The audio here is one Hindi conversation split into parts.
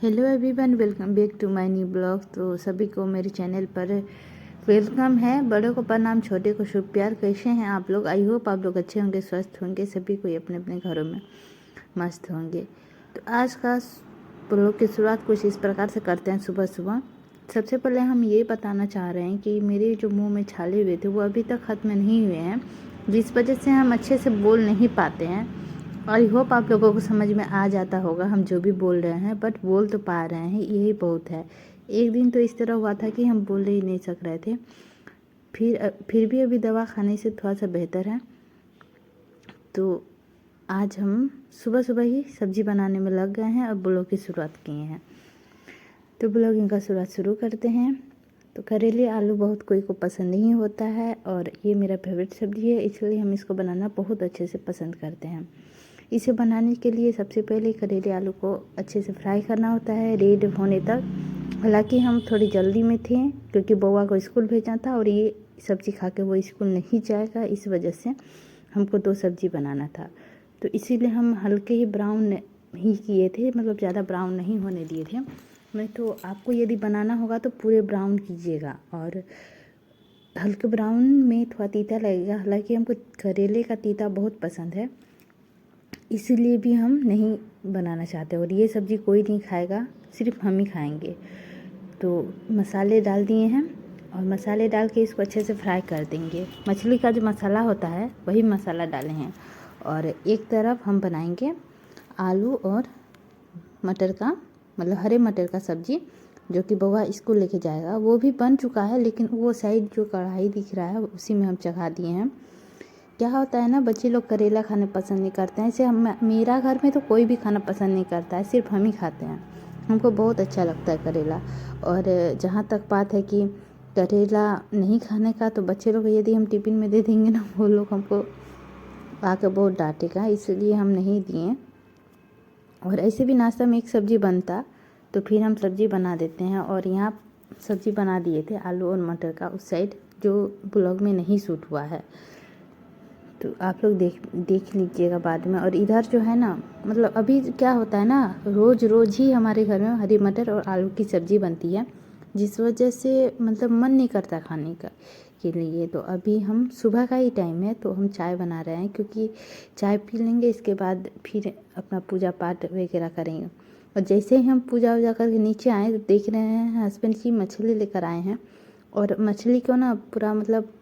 Hello everyone, welcome back to my new blog. तो सभी को मेरे चैनल पर वेलकम है। बड़ों को प्रणाम, छोटे को शुभ प्यार। कैसे हैं आप लोग? आई होप आप लोग अच्छे होंगे, स्वस्थ होंगे, सभी कोई अपने अपने घरों में मस्त होंगे। तो आज का ब्लॉग की शुरुआत कुछ इस प्रकार से करते हैं। सुबह सुबह सबसे पहले हम ये बताना चाह रहे हैं कि मेरे जो मुँह में छाले हुए थे वो अभी तक ख़त्म नहीं हुए हैं, जिस वजह से हम अच्छे से बोल नहीं पाते हैं। आई होप आप लोगों को समझ में आ जाता होगा हम जो भी बोल रहे हैं, बट बोल तो पा रहे हैं, यही बहुत है। एक दिन तो इस तरह हुआ था कि हम बोल ही नहीं सक रहे थे, फिर भी अभी दवा खाने से थोड़ा सा बेहतर है। तो आज हम सुबह सुबह ही सब्जी बनाने में लग गए हैं और ब्लॉग की शुरुआत किए हैं। तो ब्लॉगिंग का शुरुआत शुरू करते हैं। तो करेले आलू बहुत कोई को पसंद नहीं होता है और ये मेरा फेवरेट सब्ज़ी है, इसलिए हम इसको बनाना बहुत अच्छे से पसंद करते हैं। इसे बनाने के लिए सबसे पहले करेले आलू को अच्छे से फ्राई करना होता है, रेड होने तक। हालांकि हम थोड़ी जल्दी में थे क्योंकि बउआ को स्कूल भेजना था और ये सब्ज़ी खा के वो स्कूल नहीं जाएगा, इस वजह से हमको 2 सब्ज़ी बनाना था। तो इसीलिए हम हल्के ही ब्राउन ही किए थे, मतलब ज़्यादा ब्राउन नहीं होने दिए थे। नहीं तो आपको यदि बनाना होगा तो पूरे ब्राउन कीजिएगा और हल्के ब्राउन में थोड़ा तीता लगेगा। हालांकि हमको करेले का तीता बहुत पसंद है, इसीलिए भी हम नहीं बनाना चाहते और ये सब्ज़ी कोई नहीं खाएगा, सिर्फ हम ही खाएंगे। तो मसाले डाल दिए हैं और मसाले डाल के इसको अच्छे से फ्राई कर देंगे। मछली का जो मसाला होता है वही मसाला डाले हैं। और एक तरफ हम बनाएंगे आलू और मटर का, मतलब हरे मटर का सब्ज़ी, जो कि बउआ स्कूल लेके जाएगा। वो भी बन चुका है, लेकिन वो साइड जो कढ़ाई दिख रहा है उसी में हम चढ़ा दिए हैं। क्या होता है ना, बच्चे लोग करेला खाने पसंद नहीं करते हैं। ऐसे मेरा घर में तो कोई भी खाना पसंद नहीं करता है, सिर्फ हम ही खाते हैं। हमको बहुत अच्छा लगता है करेला। और जहाँ तक बात है कि करेला नहीं खाने का, तो बच्चे लोग यदि हम टिफ़िन में दे देंगे ना, वो लोग हमको आकर बहुत डांटेगा, इसलिए हम नहीं दिए। और ऐसे भी नाश्ता में एक सब्ज़ी बनता तो फिर हम सब्ज़ी बना देते हैं। और यहाँ सब्ज़ी बना दिए थे आलू और मटर का, उस साइड जो ब्लॉग में नहीं शूट हुआ है, तो आप लोग देख लीजिएगा बाद में। और इधर जो है ना, मतलब अभी क्या होता है ना, रोज़ रोज़ ही हमारे घर में हरी मटर और आलू की सब्ज़ी बनती है, जिस वजह से मतलब मन नहीं करता खाने का के लिए। तो अभी हम सुबह का ही टाइम है तो हम चाय बना रहे हैं, क्योंकि चाय पी लेंगे, इसके बाद फिर अपना पूजा पाठ वगैरह करेंगे। और जैसे ही हम पूजा वूजा करके नीचे आए तो देख रहे हैं हस्बैंड जी मछली लेकर आए हैं। और मछली को ना पूरा मतलब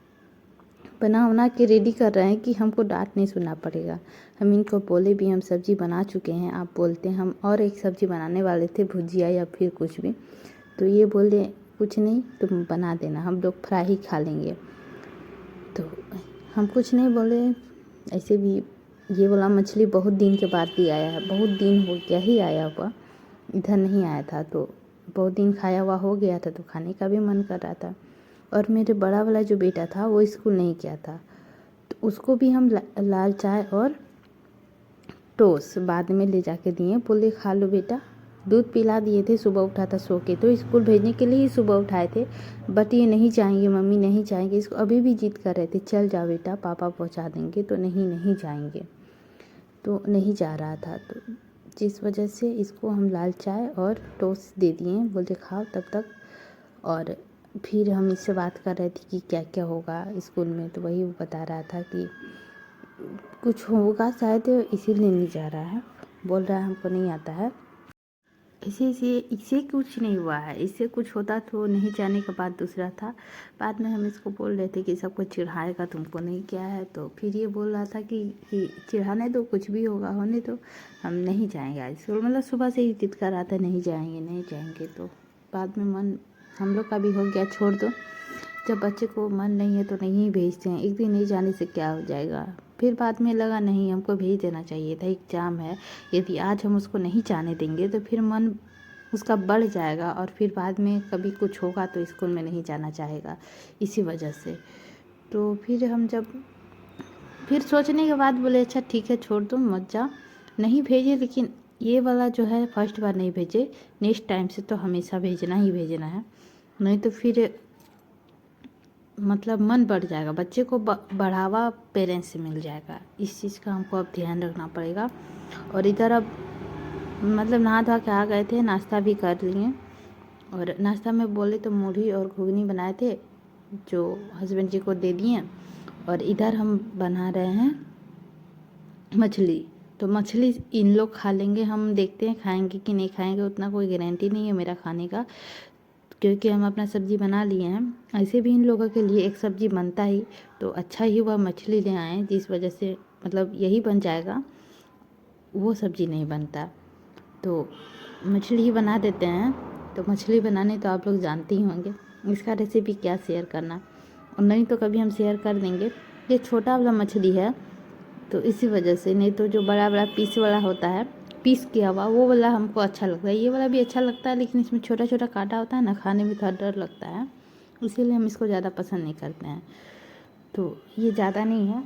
बना के रेडी कर रहे हैं कि हमको डांट नहीं सुनना पड़ेगा। हम इनको बोले भी हम सब्ज़ी बना चुके हैं, आप बोलते हैं हम और एक सब्ज़ी बनाने वाले थे, भुजिया या फिर कुछ भी। तो ये बोले कुछ नहीं, तुम बना देना, हम लोग फ्राई ही खा लेंगे। तो हम कुछ नहीं बोले। ऐसे भी ये वाला मछली बहुत दिन के बाद भी आया है, बहुत दिन हो गया ही आया हुआ, इधर नहीं आया था। तो बहुत दिन खाया हुआ हो गया था, तो खाने का भी मन कर रहा था। और मेरे बड़ा वाला जो बेटा था वो स्कूल नहीं गया था, तो उसको भी हम लाल चाय और टोस्ट बाद में ले जाके दिए। बोले खा लो बेटा, दूध पिला दिए थे, सुबह उठा था सो के, तो स्कूल भेजने के लिए ही सुबह उठाए थे। बट ये नहीं जाएंगे, मम्मी नहीं जाएंगे। इसको अभी भी जिद कर रहे थे, चल जाओ बेटा पापा पहुंचा देंगे। तो नहीं जाएंगे, तो नहीं जा रहा था। तो जिस वजह से इसको हम लाल चाय और टोस्ट दे दिए, बोलते खाओ तब तक। और फिर हम इससे बात कर रहे थे कि क्या क्या होगा स्कूल में, तो वही वो बता रहा था कि कुछ होगा शायद, इसीलिए नहीं जा रहा है, बोल रहा है हमको नहीं आता है। इसे कुछ नहीं हुआ है, इससे कुछ होता तो नहीं जाने का बात दूसरा था। बाद में हम इसको बोल रहे थे कि सबको चिढ़ाएगा, तुमको नहीं क्या है। तो फिर ये बोल रहा था कि चिढ़ाने दो, कुछ भी होगा होने दो, हम नहीं जाएंगे आज स्कूल। मतलब सुबह से ही जिद कर रहा था नहीं जाएंगे। तो बाद में मन हम लोग का भी हो गया, छोड़ दो, जब बच्चे को मन नहीं है तो नहीं भेजते हैं। एक दिन नहीं जाने से क्या हो जाएगा। फिर बाद में लगा नहीं, हमको भेज देना चाहिए था, एग्ज़ाम है। यदि आज हम उसको नहीं जाने देंगे तो फिर मन उसका बढ़ जाएगा और फिर बाद में कभी कुछ होगा तो स्कूल में नहीं जाना चाहेगा, इसी वजह से। तो फिर हम फिर सोचने के बाद बोले अच्छा ठीक है छोड़ दो, मत जाओ, नहीं भेजे। लेकिन ये वाला जो है फर्स्ट बार नहीं भेजे, नेक्स्ट टाइम से तो हमेशा भेजना है, नहीं तो फिर मतलब मन बढ़ जाएगा, बच्चे को बढ़ावा पेरेंट्स से मिल जाएगा। इस चीज़ का हमको अब ध्यान रखना पड़ेगा। और इधर अब मतलब नहा धो के आ गए थे, नाश्ता भी कर लिए। और नाश्ता में बोले तो मूढ़ी और घुगनी बनाए थे जो हस्बैंड जी को दे दिए। और इधर हम बना रहे हैं मछली। तो मछली इन लोग खा लेंगे, हम देखते हैं खाएंगे कि नहीं खाएंगे, उतना कोई गारंटी नहीं है मेरा खाने का, क्योंकि हम अपना सब्ज़ी बना लिए हैं। ऐसे भी इन लोगों के लिए एक सब्ज़ी बनता ही तो अच्छा ही हुआ मछली ले आए, जिस वजह से मतलब यही बन जाएगा, वो सब्ज़ी नहीं बनता तो मछली ही बना देते हैं। तो मछली बनाने तो आप लोग जानते ही होंगे, इसका रेसिपी क्या शेयर करना, और नहीं तो कभी हम शेयर कर देंगे। ये छोटा वाला मछली है तो इसी वजह से, नहीं तो जो बड़ा बड़ा पीस वाला होता है, पीस किया हुआ, वो वाला हमको अच्छा लगता है। ये वाला भी अच्छा लगता है, लेकिन इसमें छोटा छोटा कांटा होता है ना, खाने में थोड़ा डर लगता है, इसीलिए हम इसको ज़्यादा पसंद नहीं करते हैं। तो ये ज़्यादा नहीं है,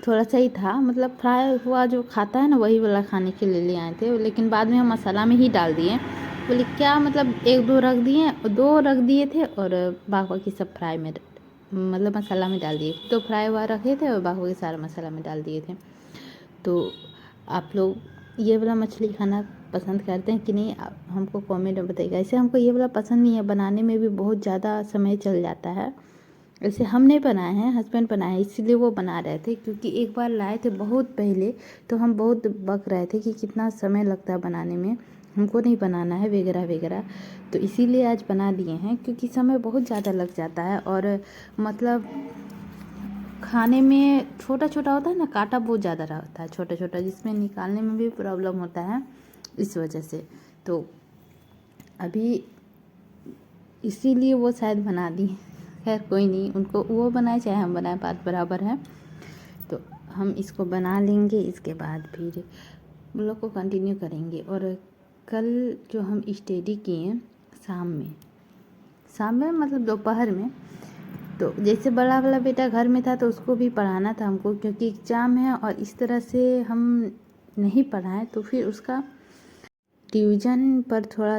थोड़ा सा ही था, मतलब फ्राई हुआ जो खाता है ना वही वाला खाने के लिए ले आए थे। लेकिन बाद में हम मसाला में ही डाल दिए। बोले क्या मतलब, एक दो रख दिए थे और बाकी सब फ्राई में मतलब मसाला में डाल दिए। तो फ्राई हुआ रखे थे और बाकी सारा मसाला में डाल दिए थे। तो आप लोग ये वाला मछली खाना पसंद करते हैं कि नहीं, आप हमको कमेंट में बताइएगा। ऐसे हमको ये वाला पसंद नहीं है, बनाने में भी बहुत ज़्यादा समय चल जाता है। ऐसे हम नहीं बनाए हैं, हस्बैंड बनाए हैं, इसलिए वो बना रहे थे, क्योंकि एक बार लाए थे बहुत पहले, तो हम बहुत बक रहे थे कि कितना समय लगता है बनाने में, हमको नहीं बनाना है वगैरह वगैरह। तो इसीलिए आज बना दिए हैं, क्योंकि समय बहुत ज़्यादा लग जाता है और मतलब खाने में छोटा छोटा होता है ना, कांटा बहुत ज़्यादा रहता है छोटा छोटा, जिसमें निकालने में भी प्रॉब्लम होता है इस वजह से। तो अभी इसीलिए वो शायद बना दी। खैर कोई नहीं, उनको वो बनाए चाहे हम बनाए, बात बराबर है। तो हम इसको बना लेंगे, इसके बाद फिर हम लोग को कंटिन्यू करेंगे। और कल जो हम स्टडी किए शाम में मतलब दोपहर में, तो जैसे बड़ा वाला बेटा घर में था तो उसको भी पढ़ाना था हमको, क्योंकि एग्ज़ाम है और इस तरह से हम नहीं पढ़ाएं तो फिर उसका रिवीजन पर थोड़ा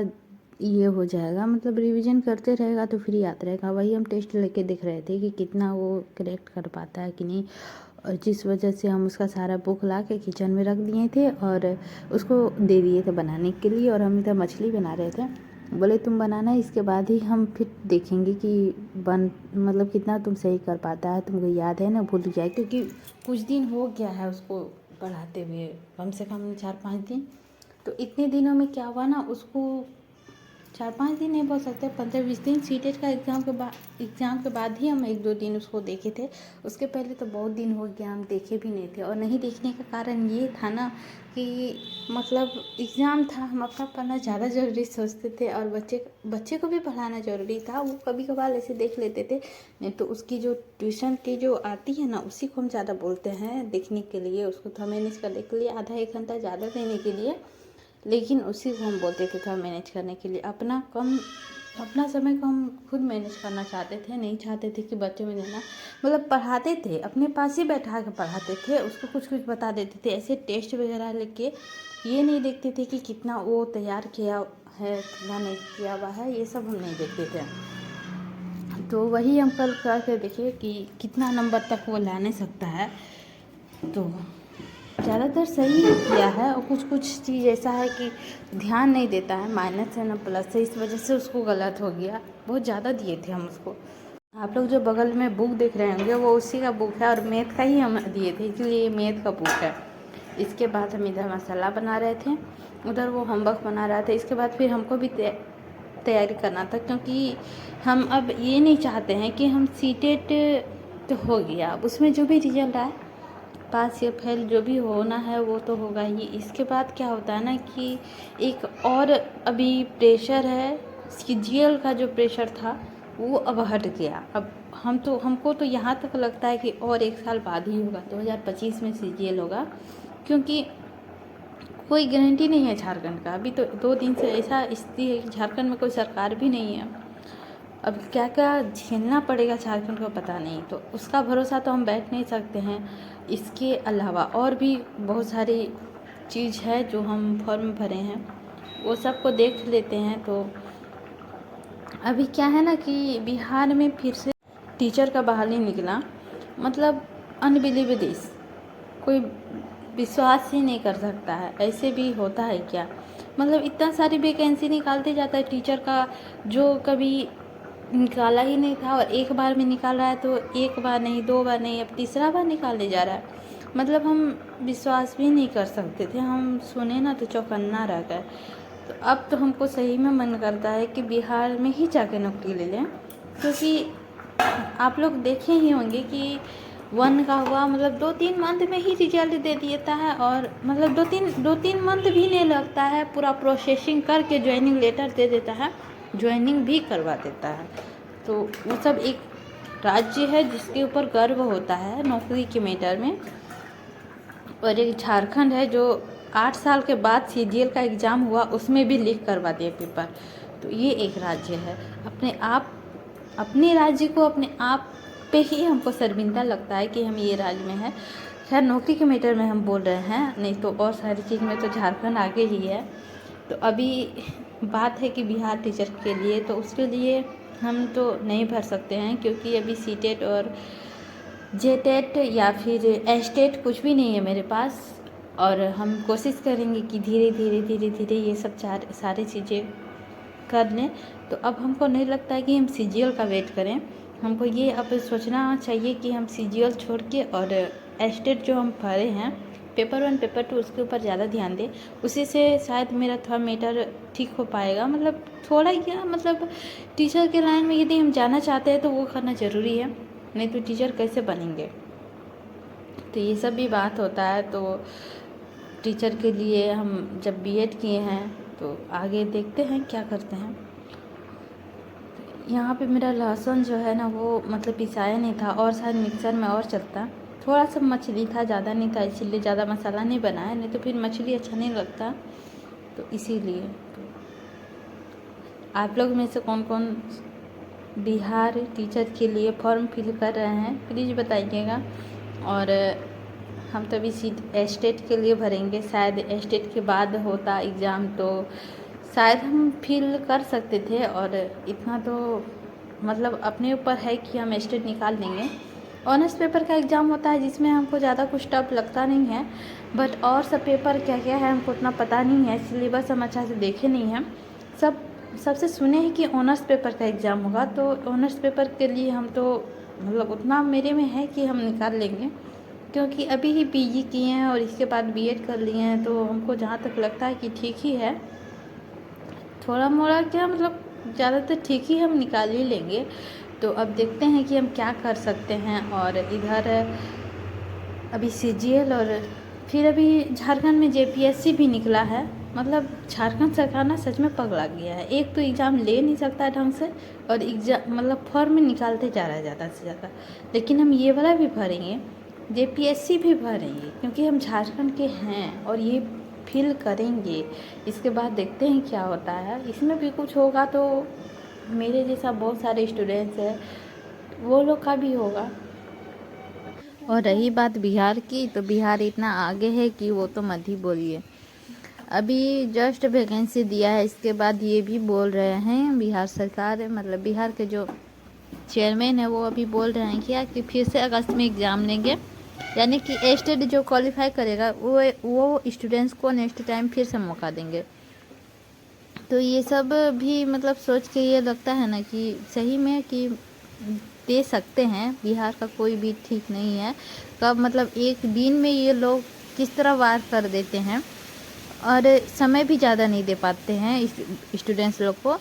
ये हो जाएगा, मतलब रिवीजन करते रहेगा तो फिर याद रहेगा। वही हम टेस्ट लेके देख रहे थे कि कितना वो करेक्ट कर पाता है कि नहीं, और जिस वजह से हम उसका सारा बुक ला के किचन में रख दिए थे और उसको दे दिए थे बनाने के लिए। और हम इधर मछली बना रहे थे, बोले तुम बनाना, इसके बाद ही हम फिर देखेंगे कि मतलब कितना तुम सही कर पाता है, तुमको याद है ना, भूल जाए, क्योंकि कुछ दिन हो गया है उसको पढ़ाते हुए, कम से कम 4-5 दिन। तो इतने दिनों में क्या हुआ ना, उसको 4-5 दिन नहीं बोल सकते, 15-20 दिन सीटेट का एग्ज़ाम के बाद ही हम 1-2 दिन उसको देखे थे। उसके पहले तो बहुत दिन हो गया हम देखे भी नहीं थे। और नहीं देखने का कारण ये था ना कि मतलब एग्ज़ाम था, हम अपना पढ़ना ज़्यादा ज़रूरी सोचते थे, और बच्चे को भी पढ़ाना ज़रूरी था। वो कभी कभार ऐसे देख लेते थे, नहीं तो उसकी जो ट्यूशन की जो आती है ना, उसी को हम ज़्यादा बोलते हैं देखने के लिए, उसको थोड़ा मैनेज करने के लिए, आधा 1 घंटा ज़्यादा देने के लिए। लेकिन उसी को हम बोलते थे थोड़ा मैनेज करने के लिए, अपना समय को हम खुद मैनेज करना चाहते थे, नहीं चाहते थे कि बच्चों में देना। मतलब पढ़ाते थे, अपने पास ही बैठा के पढ़ाते थे, उसको कुछ कुछ बता देते थे। ऐसे टेस्ट वगैरह लेके ये नहीं देखते थे कि कितना वो तैयार किया है, कितना नहीं किया हुआ है, ये सब हम नहीं देखते थे। तो वही हम कल करके देखिए कि कितना नंबर तक वो ला नहीं सकता है। तो ज़्यादातर सही किया है, और कुछ कुछ चीज़ ऐसा है कि ध्यान नहीं देता है, माइनस है ना प्लस है, इस वजह से उसको गलत हो गया। बहुत ज़्यादा दिए थे हम उसको। आप लोग जो बगल में बुक देख रहे होंगे वो उसी का बुक है, और मैथ का ही हम दिए थे, इसलिए ये मैथ का बुक है। इसके बाद हम इधर मसाला बना रहे थे, उधर वो होमवर्क बना रहा था। इसके बाद फिर हमको भी तैयारी करना था, क्योंकि हम अब ये नहीं चाहते हैं कि हम सीटेट तो हो गया, अब उसमें जो भी रिजल्ट आए, पास या फेल जो भी होना है वो तो होगा ही। इसके बाद क्या होता है ना कि एक और अभी प्रेशर है, सीजीएल का जो प्रेशर था वो अब हट गया। अब हमको तो यहाँ तक लगता है कि और 1 साल बाद ही होगा, 2025 में सीजीएल होगा, क्योंकि कोई गारंटी नहीं है झारखंड का। अभी तो 2 दिन से ऐसा स्थिति है कि झारखंड में कोई सरकार भी नहीं है। अब क्या क्या झेलना पड़ेगा झारखंड को पता नहीं, तो उसका भरोसा तो हम बैठ नहीं सकते हैं। इसके अलावा और भी बहुत सारी चीज़ है जो हम फॉर्म भरे हैं, वो सबको देख लेते हैं। तो अभी क्या है ना कि बिहार में फिर से टीचर का बहाली निकला, मतलब अनबिलीवेबल दिस, कोई विश्वास ही नहीं कर सकता है, ऐसे भी होता है क्या? मतलब इतना सारी वैकेंसी निकालते जाता है टीचर का, जो कभी निकाला ही नहीं था और एक बार में निकाल रहा है, तो एक बार नहीं, दो बार नहीं, अब तीसरा बार निकालने जा रहा है। मतलब हम विश्वास भी नहीं कर सकते थे, हम सुने ना तो चौकन्ना रह गए। तो अब तो हमको सही में मन करता है कि बिहार में ही जाके नौकरी ले लें, क्योंकि आप लोग देखे ही होंगे कि 1 का हुआ मतलब 2-3 मंथ में ही रिजल्ट दे देता है, और मतलब 2-3 मंथ भी नहीं लगता है, पूरा प्रोसेसिंग करके ज्वाइनिंग लेटर दे देता है, ज्वाइनिंग भी करवा देता है। तो वो सब एक राज्य है जिसके ऊपर गर्व होता है नौकरी के मैटर में। और एक झारखंड है जो 8 साल के बाद सीजीएल का एग्ज़ाम हुआ, उसमें भी लीक करवा दिया पेपर। तो ये एक राज्य है। अपने राज्य को अपने आप पे ही हमको शर्मिंदा लगता है कि हम ये राज्य में है। खैर नौकरी के मैटर में हम बोल रहे हैं, नहीं तो और सारी चीज़ में तो झारखंड आगे ही है। तो अभी बात है कि बिहार टीचर के लिए, तो उसके लिए हम तो नहीं भर सकते हैं, क्योंकि अभी सीटेट और जेटेट या फिर एस्टेट कुछ भी नहीं है मेरे पास। और हम कोशिश करेंगे कि धीरे धीरे ये सब सारी चीज़ें कर लें। तो अब हमको नहीं लगता है कि हम सीजीएल का वेट करें, हमको ये अब सोचना चाहिए कि हम सीजीएल छोड़ के और एस्टेट जो हम भरे हैं पेपर 1 पेपर 2 उसके ऊपर ज़्यादा ध्यान दें। उसी से शायद मेरा थोड़ा मैटर ठीक हो पाएगा। मतलब थोड़ा ही क्या, मतलब टीचर के लाइन में यदि हम जाना चाहते हैं तो वो करना ज़रूरी है, नहीं तो टीचर कैसे बनेंगे। तो ये सब भी बात होता है। तो टीचर के लिए हम जब बीएड किए हैं तो आगे देखते हैं क्या करते हैं। यहाँ पे मेरा लहसुन जो है ना वो मतलब पिसाया नहीं था, और शायद मिक्सर में और चलता। थोड़ा सा मछली था, ज़्यादा नहीं था, इसीलिए ज़्यादा मसाला नहीं बनाया, नहीं तो फिर मछली अच्छा नहीं लगता। तो इसीलिए आप लोग में से कौन कौन बिहार टीचर के लिए फॉर्म फिल कर रहे हैं प्लीज़ बताइएगा। और हम तो अभी सीट एस्टेट के लिए भरेंगे, शायद एस्टेट के बाद होता एग्ज़ाम तो शायद हम फिल कर सकते थे। और इतना तो मतलब अपने ऊपर है कि हम एस्टेट निकाल लेंगे। ऑनर्स पेपर का एग्ज़ाम होता है जिसमें हमको ज़्यादा कुछ टफ लगता नहीं है, बट और सब पेपर क्या क्या है हमको उतना पता नहीं है, सिलेबस हम अच्छा से देखे नहीं हैं। सबसे सुने हैं कि ऑनर्स पेपर का एग्ज़ाम होगा, तो ऑनर्स पेपर के लिए हम तो मतलब उतना मेरे में है कि हम निकाल लेंगे, क्योंकि अभी ही पीजी किए हैं और इसके बाद बीएड कर लिए हैं। तो हमको जहाँ तक लगता है कि ठीक ही है, थोड़ा मोड़ा क्या मतलब ज़्यादातर ठीक ही हम निकाल ही लेंगे। तो अब देखते हैं कि हम क्या कर सकते हैं। और इधर अभी सीजीएल और फिर अभी झारखंड में जेपीएससी भी निकला है। मतलब झारखंड सरकार ना सच में पगला गया है, एक तो एग्ज़ाम ले नहीं सकता है ढंग से, और एग्ज़ाम मतलब फॉर्म निकालते जा रहा है ज़्यादा से ज़्यादा। लेकिन हम ये वाला भी भरेंगे, जेपीएससी भी भरेंगे, क्योंकि हम झारखंड के हैं और ये फिल करेंगे। इसके बाद देखते हैं क्या होता है, इसमें भी कुछ होगा तो मेरे जैसा बहुत सारे स्टूडेंट्स हैं वो लोग का भी होगा। और रही बात बिहार की, तो बिहार इतना आगे है कि वो तो मत ही बोलिए। अभी जस्ट वैकेंसी दिया है, इसके बाद ये भी बोल रहे हैं बिहार सरकार, मतलब बिहार के जो चेयरमैन है वो अभी बोल रहे हैं क्या कि फिर से अगस्त में एग्ज़ाम लेंगे, यानी कि एस्टेट जो क्वालिफाई करेगा वो स्टूडेंट्स को नेक्स्ट टाइम फिर से मौका देंगे। तो ये सब भी मतलब सोच के ये लगता है ना कि सही में कि दे सकते हैं, बिहार का कोई भी ठीक नहीं है कब मतलब एक दिन में ये लोग किस तरह वार कर देते हैं, और समय भी ज़्यादा नहीं दे पाते हैं स्टूडेंट्स लोग को,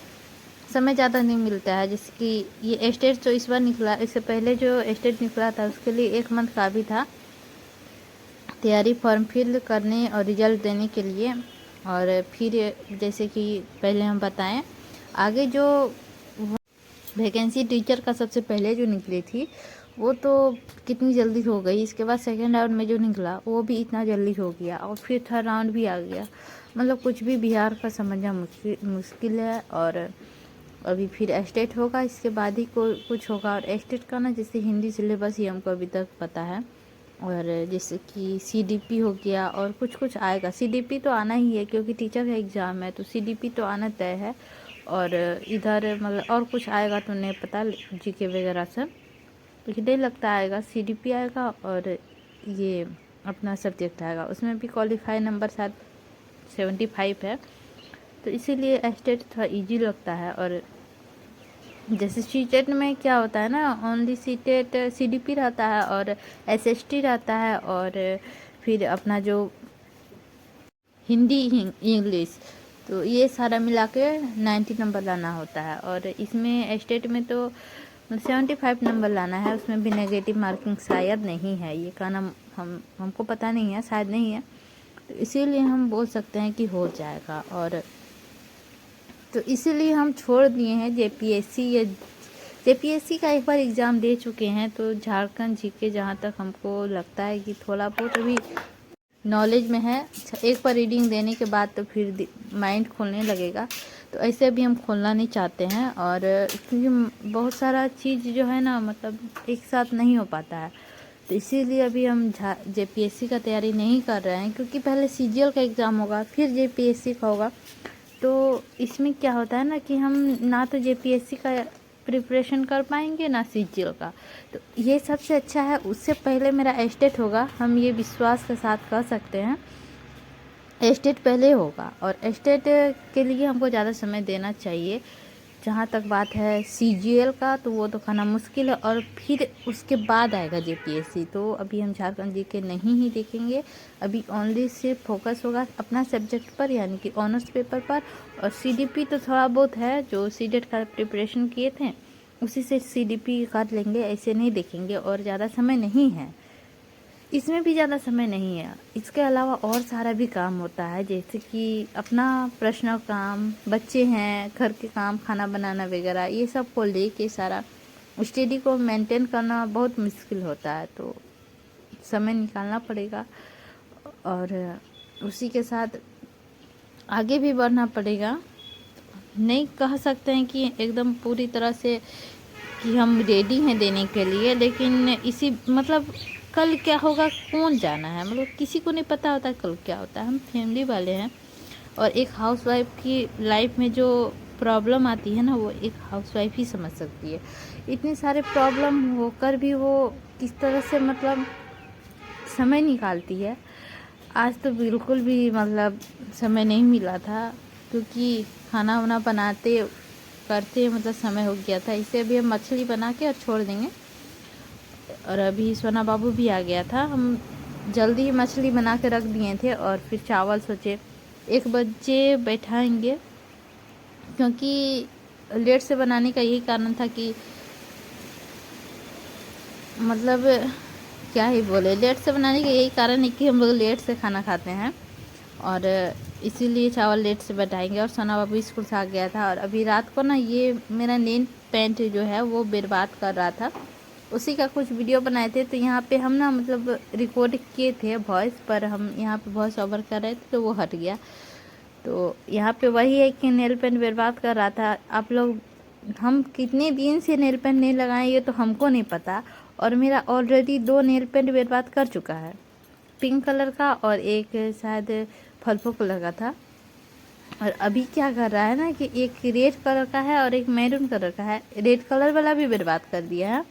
समय ज़्यादा नहीं मिलता है। जैसे कि ये एस्टेट जो इस बार निकला, इससे पहले जो एस्टेट निकला था उसके लिए 1 मंथ का भी था तैयारी, फॉर्म फिल करने और रिजल्ट देने के लिए। और फिर जैसे कि पहले हम बताएं, आगे जो वैकेंसी टीचर का सबसे पहले जो निकली थी वो तो कितनी जल्दी हो गई, इसके बाद सेकेंड राउंड में जो निकला वो भी इतना जल्दी हो गया, और फिर थर्ड राउंड भी आ गया। मतलब कुछ भी बिहार का समझना मुश्किल है। और अभी फिर एस्टेट होगा, इसके बाद ही कुछ होगा। और एस्टेट का ना जैसे हिंदी सिलेबस ही हमको अभी तक पता है, और जैसे कि सीडीपी हो गया और कुछ आएगा। सीडीपी तो आना ही है क्योंकि टीचर का एग्ज़ाम है, तो सीडीपी तो आना तय है। और इधर मतलब और कुछ आएगा तो नहीं पता, जीके वगैरह सब, तो नहीं लगता आएगा। सीडीपी आएगा और ये अपना सब्जेक्ट आएगा, उसमें भी क्वालिफाई नंबर शायद 75 है, तो इसीलिए एस्टेट थोड़ा इजी लगता है। और जैसे सीटेट में क्या होता है ना, ओनली सीटेट सीडीपी रहता है और एसएसटी रहता है, और फिर अपना जो हिंदी इंग्लिश, तो ये सारा मिला के 90 नंबर लाना होता है। और इसमें स्टेट में तो 75 नंबर लाना है, उसमें भी नेगेटिव मार्किंग शायद नहीं है, ये का नाम हमको पता नहीं है, शायद नहीं है, तो इसीलिए हम बोल सकते हैं कि हो जाएगा। और तो इसीलिए हम छोड़ दिए हैं जेपीएससी, या जेपीएससी का एक बार एग्ज़ाम दे चुके हैं, तो झारखंड जीके जहाँ तक हमको लगता है कि थोड़ा बहुत अभी नॉलेज में है, एक बार रीडिंग देने के बाद तो फिर माइंड खोलने लगेगा, तो ऐसे अभी हम खोलना नहीं चाहते हैं। और क्योंकि बहुत सारा चीज़ जो है ना, मतलब एक साथ नहीं हो पाता है, तो इसीलिए अभी हम जेपीएससी का तैयारी नहीं कर रहे हैं, क्योंकि पहले सीजीएल का एग्ज़ाम होगा, फिर जेपीएससी का होगा। तो इसमें क्या होता है ना कि हम ना तो जेपीएससी का प्रिपरेशन कर पाएंगे ना सीजीएल का, तो ये सबसे अच्छा है उससे पहले मेरा एस्टेट होगा, हम ये विश्वास के साथ कह सकते हैं एस्टेट पहले होगा। और एस्टेट के लिए हमको ज़्यादा समय देना चाहिए। जहाँ तक बात है सीजीएल का, तो वो तो खाना मुश्किल है, और फिर उसके बाद आएगा जेपीएससी, तो अभी हम झारखंड जीके नहीं ही देखेंगे, अभी ओनली सिर्फ फोकस होगा अपना सब्जेक्ट पर, यानी कि ऑनर्स पेपर पर। और सीडीपी तो थोड़ा बहुत है, जो सीडेट का प्रिपरेशन किए थे उसी से सीडीपी कर लेंगे, ऐसे नहीं देखेंगे, और ज़्यादा समय नहीं है, इसमें भी ज़्यादा समय नहीं है। इसके अलावा और सारा भी काम होता है, जैसे कि अपना पर्सनल काम, बच्चे हैं, घर के काम, खाना बनाना वगैरह, ये सब को लेके सारा स्टडी को मेंटेन करना बहुत मुश्किल होता है, तो समय निकालना पड़ेगा। और उसी के साथ आगे भी बढ़ना पड़ेगा। नहीं कह सकते हैं कि एकदम पूरी तरह से कि हम रेडी हैं देने के लिए, लेकिन इसी मतलब कल क्या होगा कौन जाना है, मतलब किसी को नहीं पता होता कल क्या होता है। हम फैमिली वाले हैं, और एक हाउसवाइफ की लाइफ में जो प्रॉब्लम आती है ना, वो एक हाउसवाइफ ही समझ सकती है। इतने सारे प्रॉब्लम होकर भी वो किस तरह से मतलब समय निकालती है। आज तो बिल्कुल भी मतलब समय नहीं मिला था, क्योंकि खाना वाना बनाते करते मतलब समय हो गया था। इसे अभी हम मछली बना के और छोड़ देंगे। और अभी सोना बाबू भी आ गया था, हम जल्दी ही मछली बना के रख दिए थे, और फिर चावल सोचे 1 बजे बैठाएंगे, क्योंकि लेट से बनाने का यही कारण था कि मतलब क्या ही बोले, लेट से बनाने का यही कारण है कि हम लोग लेट से खाना खाते हैं, और इसीलिए चावल लेट से बैठाएंगे। और सोना बाबू स्कूल से आ गया था, और अभी रात को ना ये मेरा नेल पेंट जो है वो बर्बाद कर रहा था, उसी का कुछ वीडियो बनाए थे। तो यहाँ पे हम ना मतलब रिकॉर्ड किए थे वॉइस, पर हम यहाँ पे वॉइस ओवर कर रहे थे तो वो हट गया। तो यहाँ पे वही है कि नेल पेंट बर्बाद कर रहा था। आप लोग, हम कितने दिन से नेल पेंट नहीं लगाए ये तो हमको नहीं पता, और मेरा ऑलरेडी 2 नेल पेंट बर्बाद कर चुका है, पिंक कलर का और एक शायद फल्फो कलर का था। और अभी क्या कर रहा है ना कि एक रेड कलर का है और एक मैरून कलर का है, रेड कलर वाला भी बर्बाद कर दिया है,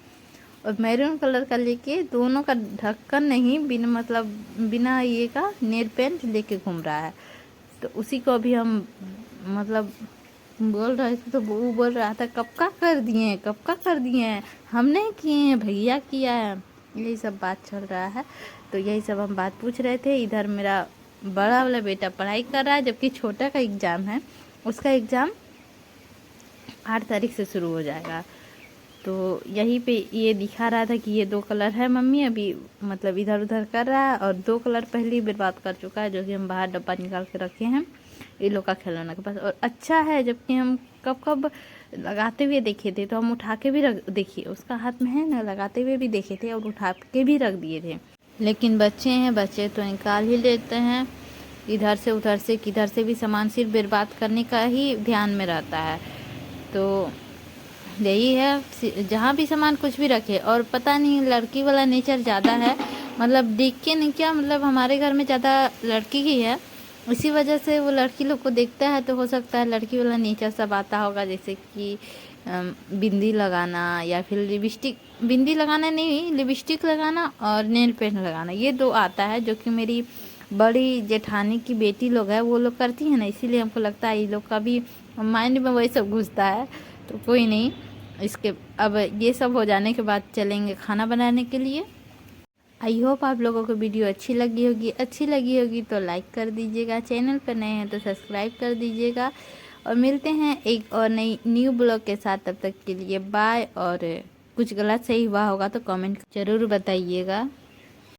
और मैरून कलर का लेके दोनों का ढक्कन नहीं, बिना मतलब बिना ये का नेल पेंट लेके घूम रहा है। तो उसी को अभी हम मतलब बोल रहे थे, तो वो बोल रहा था कब का कर दिए हैं, कब का कर दिए हैं, हम नहीं किए हैं, भैया किया है, यही सब बात चल रहा है। तो यही सब हम बात पूछ रहे थे। इधर मेरा बड़ा वाला बेटा पढ़ाई कर रहा है, जबकि छोटा का एग्ज़ाम है, उसका एग्ज़ाम 8 तारीख से शुरू हो जाएगा। तो यहीं पे ये दिखा रहा था कि ये 2 कलर है मम्मी, अभी मतलब इधर उधर कर रहा है, और 2 कलर पहले ही बर्बाद कर चुका है, जो कि हम बाहर डब्बा निकाल के रखे हैं ये लोग का खिलौना के पास। और अच्छा है, जबकि हम कब कब लगाते हुए देखे थे, तो हम उठा के भी रख, देखिए उसका हाथ में है ना, लगाते हुए भी देखे थे और उठा के भी रख दिए थे। लेकिन बच्चे हैं, बच्चे तो निकाल ही लेते हैं, इधर से उधर से किधर से भी सामान सिर्फ बर्बाद करने का ही ध्यान में रहता है। तो यही है, जहाँ भी सामान कुछ भी रखे, और पता नहीं लड़की वाला नेचर ज़्यादा है, मतलब देख के नहीं क्या, मतलब हमारे घर में ज़्यादा लड़की ही है, इसी वजह से वो लड़की लोग को देखता है तो हो सकता है लड़की वाला नेचर सब आता होगा, जैसे कि बिंदी लगाना या फिर लिपस्टिक, बिंदी लगाना नहीं, लिपस्टिक लगाना और नेल पेंट लगाना, ये दो आता है जो कि मेरी बड़ी जेठानी की बेटी लोग है वो लोग करती है ना, इसीलिए हमको लगता है ये लोग का भी माइंड में वही सब घुसता है। तो कोई नहीं, इसके अब ये सब हो जाने के बाद चलेंगे खाना बनाने के लिए। आई होप आप लोगों को वीडियो अच्छी लगी होगी तो लाइक कर दीजिएगा, चैनल पर नए हैं तो सब्सक्राइब कर दीजिएगा और मिलते हैं एक और नई न्यू ब्लॉग के साथ। तब तक के लिए बाय, और कुछ गलत सही हुआ होगा तो कमेंट ज़रूर बताइएगा।